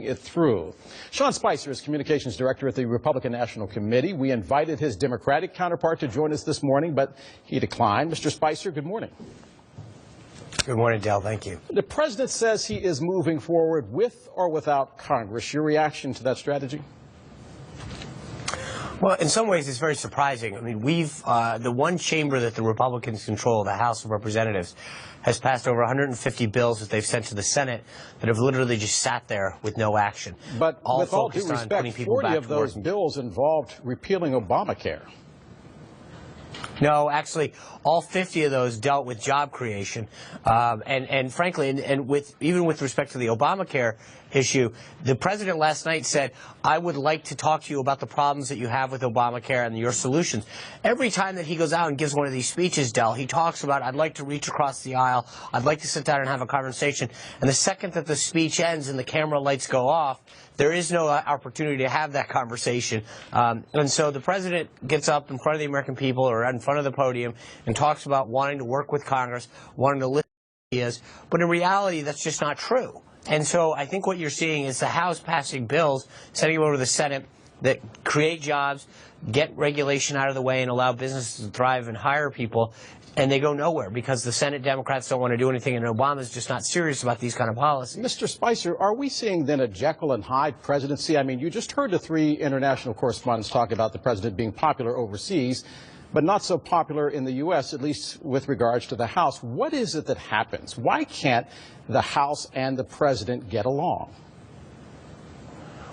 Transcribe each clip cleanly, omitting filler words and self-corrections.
it through. Sean Spicer is communications director at the Republican National Committee. We invited his Democratic counterpart to join us this morning, but he declined. Mr. Spicer, good morning. Good morning, Del. Thank you. The president says he is moving forward with or without Congress. Your reaction to that strategy? Well, in some ways, it's very surprising. I mean, the one chamber that the Republicans control, the House of Representatives, has passed over 150 bills that they've sent to the Senate that have literally just sat there with no action. But with all due respect, 40 of those bills involved repealing Obamacare. No, actually, all 50 of those dealt with job creation, and frankly, even with respect to the Obamacare issue, the president last night said, "I would like to talk to you about the problems that you have with Obamacare and your solutions." Every time that he goes out and gives one of these speeches, Del, he talks about, "I'd like to reach across the aisle. I'd like to sit down and have a conversation." And the second that the speech ends and the camera lights go off, there is no opportunity to have that conversation. And so the president gets up in front of the American people or in front of the podium and talks about wanting to work with Congress, wanting to listen to ideas. But in reality, that's just not true. And so I think what you're seeing is the House passing bills, sending them over to the Senate that create jobs, get regulation out of the way, and allow businesses to thrive and hire people. And they go nowhere because the Senate Democrats don't want to do anything, and Obama's just not serious about these kind of policies. Mr. Spicer, are we seeing then a Jekyll and Hyde presidency? I mean, you just heard the three international correspondents talk about the president being popular overseas, but not so popular in the U.S., at least with regards to the House. What is it that happens? Why can't the House and the president get along?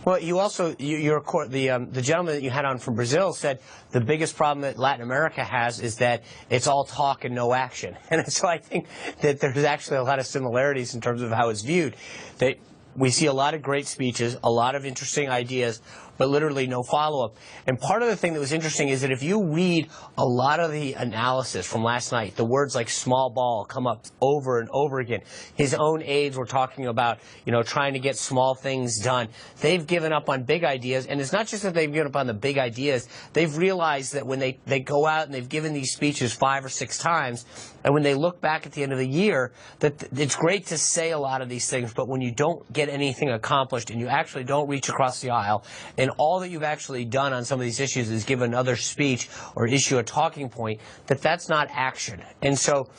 Well, you also, the gentleman that you had on from Brazil said the biggest problem that Latin America has is that it's all talk and no action. And so I think that there's actually a lot of similarities in terms of how it's viewed. That we see a lot of great speeches, a lot of interesting ideas, but literally no follow-up. And part of the thing that was interesting is that if you read a lot of the analysis from last night, the words like small ball come up over and over again. His own aides were talking about, trying to get small things done. They've given up on big ideas, and it's not just that they've given up on the big ideas. They've realized that when they go out and they've given these speeches 5 or 6 times, and when they look back at the end of the year, that it's great to say a lot of these things, but when you don't get anything accomplished and you actually don't reach across the aisle, and all that you've actually done on some of these issues is give another speech or issue a talking point, that's not action. And so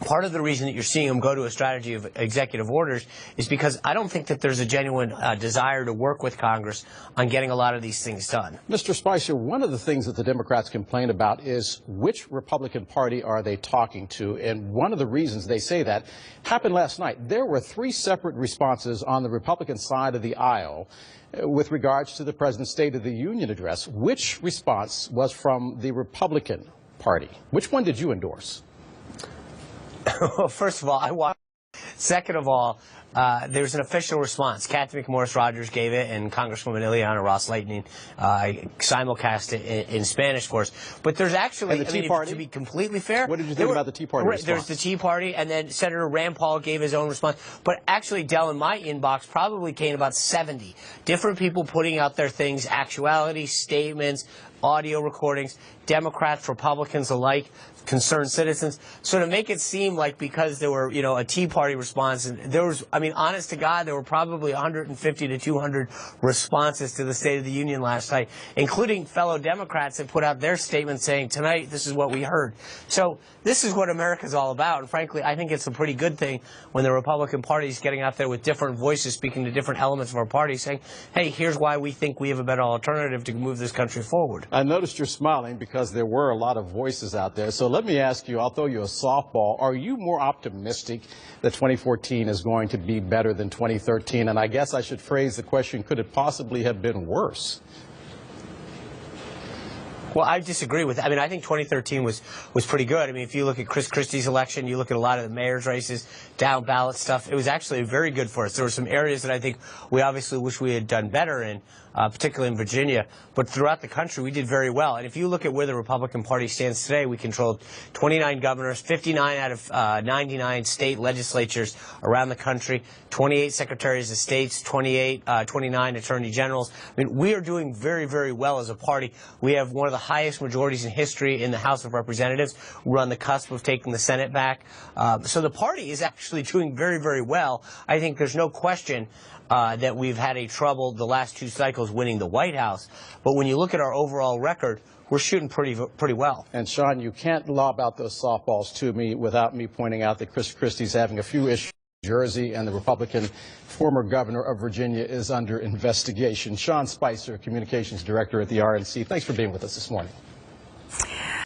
part of the reason that you're seeing them go to a strategy of executive orders is because I don't think that there's a genuine desire to work with Congress on getting a lot of these things done. Mr. Spicer, one of the things that the Democrats complain about is which Republican Party are they talking to? And one of the reasons they say that happened last night. There were 3 separate responses on the Republican side of the aisle with regards to the President's State of the Union address. Which response was from the Republican Party? Which one did you endorse? Well, first of all, I watched. Second of all, there's an official response. Kathy McMorris Rodgers gave it, and Congresswoman Ileana Ros-Lehtinen simulcast it in Spanish for us. But there's actually, to be completely fair, what did you think about the Tea Party response? There's the Tea Party, and then Senator Rand Paul gave his own response. But actually, Del, in my inbox probably came about 70 different people putting out their things, actuality, statements, audio recordings, Democrats, Republicans alike, concerned citizens. So to make it seem like because there were, a Tea Party response, and there was, honest to God, there were probably 150 to 200 responses to the State of the Union last night, including fellow Democrats that put out their statement saying, tonight, this is what we heard. So this is what America's all about. And frankly, I think it's a pretty good thing when the Republican Party is getting out there with different voices, speaking to different elements of our party, saying, hey, here's why we think we have a better alternative to move this country forward. I noticed you're smiling because there were a lot of voices out there. So let me ask you, I'll throw you a softball. Are you more optimistic that 2014 is going to be better than 2013? And I guess I should phrase the question, could it possibly have been worse? Well, I disagree with that. I think 2013 was pretty good. If you look at Chris Christie's election, you look at a lot of the mayor's races, down ballot stuff, it was actually very good for us. There were some areas that I think we obviously wish we had done better in, particularly in Virginia. But throughout the country, we did very well. And if you look at where the Republican Party stands today, we controlled 29 governors, 59 out of 99 state legislatures around the country, 28 secretaries of states, 29 attorney generals. We are doing very, very well as a party. We have one of the highest majorities in history in the House of Representatives. We're on the cusp of taking the Senate back. So the party is actually doing very, very well. I think there's no question that we've had a trouble the last 2 cycles winning the White House. But when you look at our overall record, we're shooting pretty well. And Sean, you can't lob out those softballs to me without me pointing out that Chris Christie's having a few issues in Jersey, and the Republican former governor of Virginia is under investigation. Sean Spicer, Communications Director at the RNC, thanks for being with us this morning.